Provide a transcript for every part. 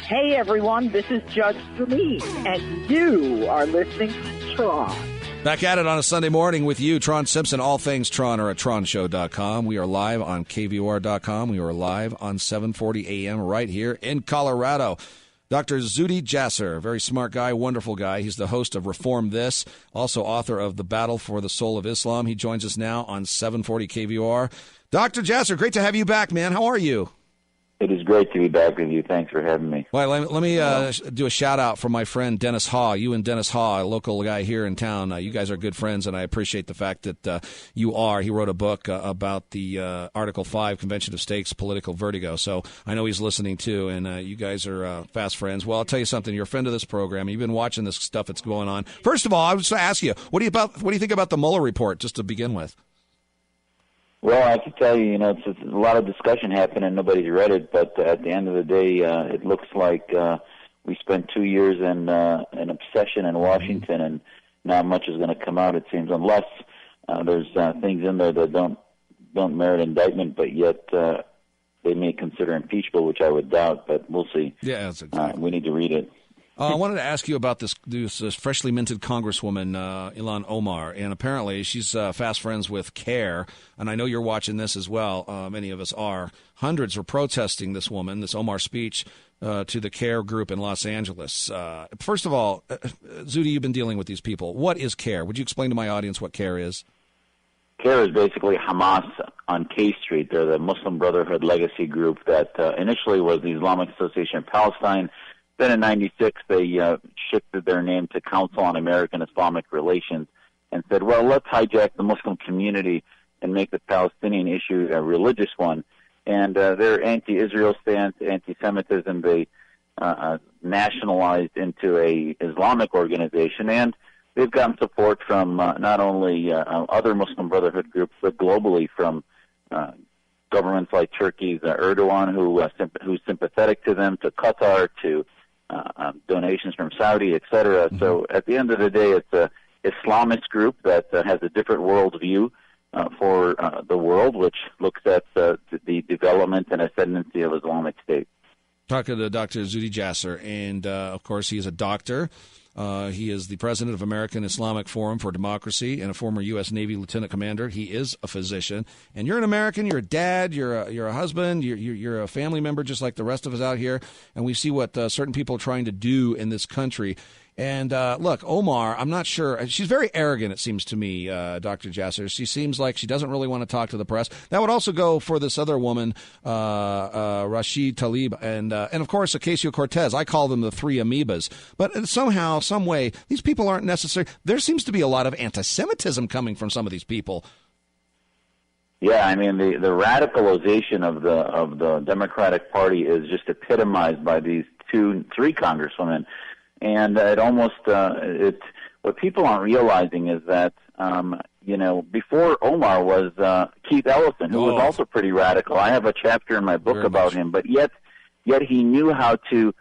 Hey, everyone, this is Judge Denise, and you are listening to Tron. Back at it on a Sunday morning with you, Tron Simpson. All things Tron are at tronshow.com. We are live on KVOR.com. We are live on 740 AM right here in Colorado. Dr. Zuhdi Jasser, very smart guy, wonderful guy. He's the host of Reform This, also author of The Battle for the Soul of Islam. He joins us now on 740 KVOR. Dr. Jasser, great to have you back, man. How are you? It is great to be back with you. Thanks for having me. Well, let me do a shout-out for my friend Dennis Haw. You and Dennis Haw, a local guy here in town, you guys are good friends, and I appreciate the fact that you are. He wrote a book about the Article 5 Convention of States Political Vertigo, so I know he's listening too, and you guys are fast friends. Well, I'll tell you something. You're a friend of this program. You've been watching this stuff that's going on. First of all, I was going to ask you, what do you think about the Mueller report, just to begin with? Well, I can tell you, it's a lot of discussion happening. Nobody's read it, but at the end of the day, it looks like we spent 2 years in an obsession in Washington, and not much is going to come out, it seems, unless there's things in there that don't merit indictment, but yet they may consider impeachable, which I would doubt, but we'll see. Yeah, that's exactly. We need to read it. I wanted to ask you about this freshly minted Congresswoman, Ilhan Omar, and apparently she's fast friends with CARE, and I know you're watching this as well. Many of us are. Hundreds were protesting this woman, this Omar speech, to the CARE group in Los Angeles. First of all, Zuhdi, you've been dealing with these people. What is CARE? Would you explain to my audience what CARE is? CARE is basically Hamas on K Street. They're the Muslim Brotherhood legacy group that initially was the Islamic Association of Palestine. Then in '96, they shifted their name to Council on American Islamic Relations and said, well, let's hijack the Muslim community and make the Palestinian issue a religious one. And their anti-Israel stance, anti-Semitism, they nationalized into a Islamic organization. And they've gotten support from not only other Muslim Brotherhood groups, but globally from governments like Turkey's Erdogan, who's sympathetic to them, to Qatar, to donations from Saudi, etc. Mm-hmm. So at the end of the day, it's a Islamist group that has a different worldview for the world, which looks at the development and ascendancy of Islamic State. Talking to Dr. Zuhdi Jasser, and of course he is a doctor. He is the president of American Islamic Forum for Democracy and a former U.S. Navy lieutenant commander. He is a physician. And you're an American. You're a dad. You're a husband. You're a family member just like the rest of us out here. And we see what certain people are trying to do in this country. And look, Omar, I'm not sure. She's very arrogant, it seems to me, Dr. Jasser. She seems like she doesn't really want to talk to the press. That would also go for this other woman, Rashid Tlaib, and of course, Ocasio-Cortez. I call them the three amoebas. But somehow, some way, these people aren't necessary. There seems to be a lot of anti-Semitism coming from some of these people. Yeah, I mean, the radicalization of the Democratic Party is just epitomized by these three congresswomen. And it almost, what people aren't realizing is that, before Omar was Keith Ellison, who was also pretty radical. I have a chapter in my book about him, but yet he knew how to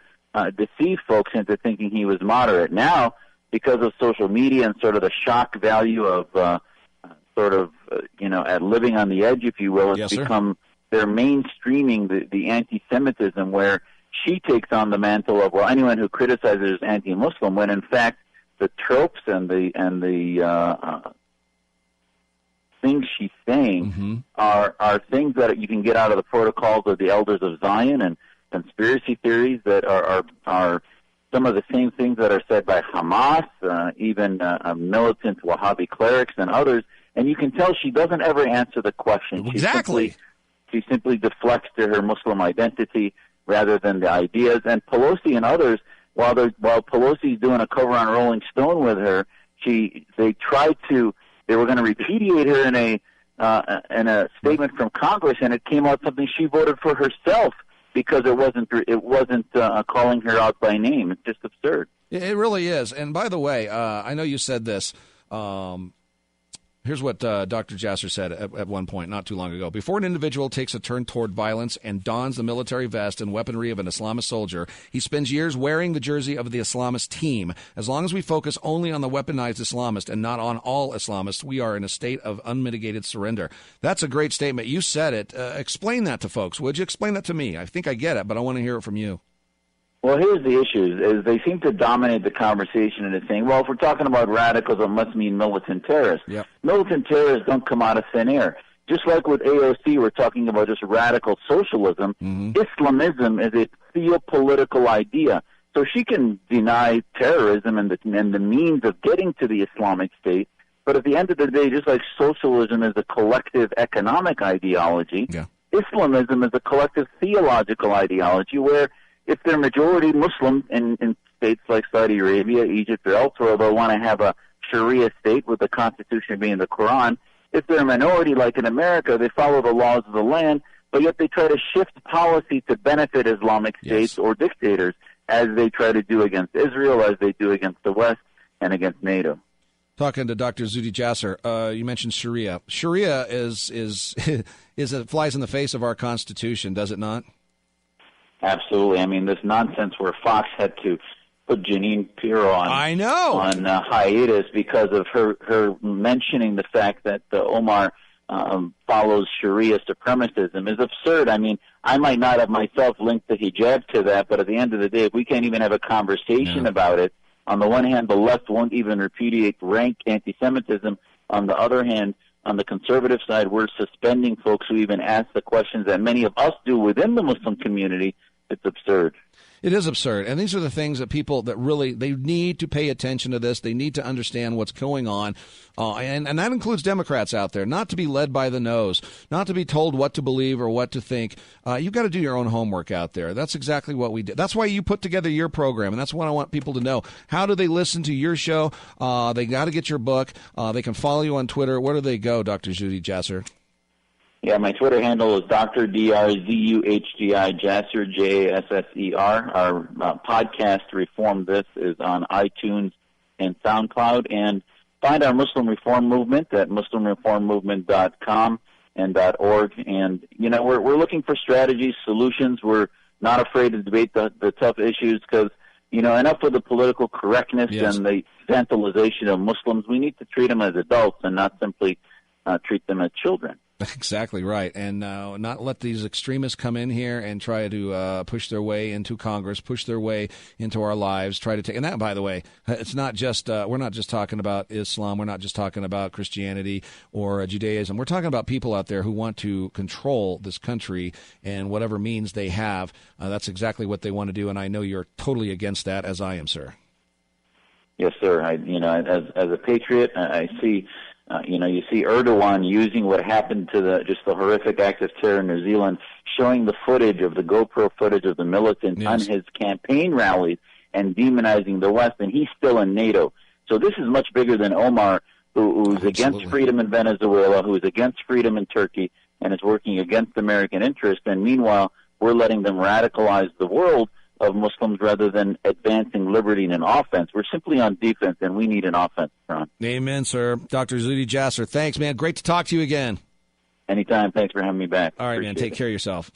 deceive folks into thinking he was moderate. Now, because of social media and sort of the shock value of living on the edge, if you will, it's become, they're mainstreaming the anti-Semitism where she takes on the mantle of, well, anyone who criticizes is anti-Muslim, when in fact the tropes and the things she's saying are things that you can get out of the protocols of the Elders of Zion and conspiracy theories that are some of the same things that are said by Hamas, even militant Wahhabi clerics and others. And you can tell she doesn't ever answer the question. Exactly. She simply deflects to her Muslim identity rather than the ideas. And Pelosi and others, while Pelosi's doing a cover on Rolling Stone with her, they were going to repudiate her in a statement from Congress, and it came out something she voted for herself because it wasn't calling her out by name. It's just absurd. It really is. And by the way, I know you said this. Here's what Dr. Jasser said at one point not too long ago. Before an individual takes a turn toward violence and dons the military vest and weaponry of an Islamist soldier, he spends years wearing the jersey of the Islamist team. As long as we focus only on the weaponized Islamist and not on all Islamists, we are in a state of unmitigated surrender. That's a great statement. You said it. Explain that to folks. Would you explain that to me? I think I get it, but I want to hear it from you. Well, here's the issue, is they seem to dominate the conversation into saying, well, if we're talking about radicals, it must mean militant terrorists. Yep. Militant terrorists don't come out of thin air. Just like with AOC, we're talking about just radical socialism. Islamism is a theopolitical idea. So she can deny terrorism and the means of getting to the Islamic State, but at the end of the day, just like socialism is a collective economic ideology, Islamism is a collective theological ideology where if they're majority Muslim in states like Saudi Arabia, Egypt, or elsewhere, they'll want to have a Sharia state with the Constitution being the Quran. If they're a minority, like in America, they follow the laws of the land, but yet they try to shift policy to benefit Islamic states or dictators, as they try to do against Israel, as they do against the West, and against NATO. Talking to Dr. Zuhdi Jasser, you mentioned Sharia. Sharia is it flies in the face of our Constitution, does it not? Absolutely. I mean, this nonsense where Fox had to put Jeanine Pirro on hiatus because of her mentioning the fact that Omar follows Sharia supremacism is absurd. I mean, I might not have myself linked the hijab to that, but at the end of the day, if we can't even have a conversation about it, on the one hand, the left won't even repudiate rank anti-Semitism. On the other hand, on the conservative side, we're suspending folks who even ask the questions that many of us do within the Muslim community. It's absurd. It is absurd. And these are the things that people that really, they need to pay attention to this. They need to understand what's going on. And that includes Democrats out there, not to be led by the nose, not to be told what to believe or what to think. You've got to do your own homework out there. That's exactly what we did. That's why you put together your program. And that's what I want people to know. How do they listen to your show? They got to get your book. They can follow you on Twitter. Where do they go, Dr. Zuhdi Jasser? Yeah, my Twitter handle is Dr. DRZUHDI Jasser, Jasser. Our podcast, Reform This, is on iTunes and SoundCloud. And find our Muslim Reform Movement at MuslimReformMovement.com and .org. And, you know, we're looking for strategies, solutions. We're not afraid to debate the tough issues because, you know, enough with the political correctness and the infantilization of Muslims. We need to treat them as adults and not simply treat them as children. Exactly right, and not let these extremists come in here and try to push their way into Congress, push their way into our lives, try to take. And that, by the way, it's not just we're not just talking about Islam, we're not just talking about Christianity or Judaism. We're talking about people out there who want to control this country and whatever means they have. That's exactly what they want to do, and I know you're totally against that, as I am, sir. Yes, sir. As a patriot, I see. You see Erdogan using what happened to the horrific act of terror in New Zealand, showing the footage of the GoPro footage of the militants on his campaign rallies and demonizing the West, and he's still in NATO. So this is much bigger than Omar, who's against freedom in Venezuela, who's against freedom in Turkey, and is working against American interests. And meanwhile, we're letting them radicalize the world of Muslims rather than advancing liberty in an offense. We're simply on defense, and we need an offense, Tron. Amen, sir. Dr. Zuhdi Jasser, thanks, man. Great to talk to you again. Anytime. Thanks for having me back. All right, man. Take care of yourself.